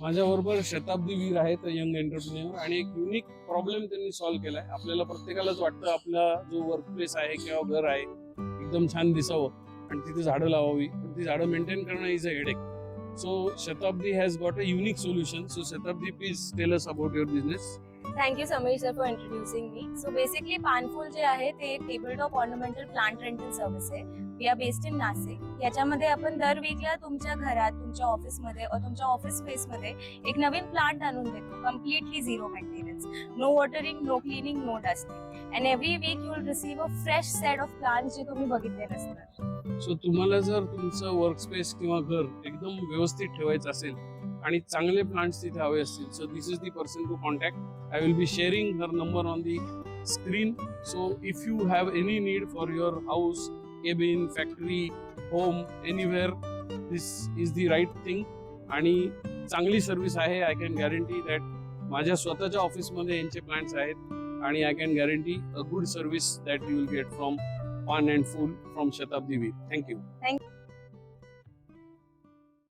माझ्याबरोबर शताब्दी वीर आहेत, young entrepreneur, आणि एक युनिक प्रॉब्लेम त्यांनी सॉल्व्ह केलाय. आपल्याला प्रत्येकालाच वाटतं आपला जो वर्क प्लेस आहे किंवा घर आहे एकदम छान दिसावं आणि तिथे झाडं लावावी, पण ती झाडं मेंटेन करणं is a headache. So Shatabdi has got a unique solution. So Shatabdi, please tell us about your business. Thank you Sameer sir for introducing me. So basically Paanphool जे आहे ते एक table top ornamental plant rental service आहे. We are based in Nashik. याच्यामध्ये आपण दर वीकला तुमच्या घरात, तुमच्या ऑफिसमध्ये, तुमच्या ऑफिस स्पेसमध्ये एक नवीन प्लांट आणून देतो. Completely zero maintenance, no watering, no cleaning, no dusting. And every week you will receive a fresh set of plants जे तुम्ही बघितले नसणार. सो तुम्हाला जर तुमचं वर्क स्पेस किंवा घर एकदम व्यवस्थित ठेवायचं असेल आणि चांगले प्लांट्स तिथे हवे असतील, so this is the person to contact. I will be sharing her number on the screen. So if you have any need for your house, cabin, factory, home, anywhere, this is the right thing. आणि चांगली service आहे. I can guarantee that माझ्या स्वतःच्या ऑफिसमध्ये यांचे plants आहेत आणि I can guarantee a good service that you will get from Paan and Phool from Shatabdi Veer. Thank you.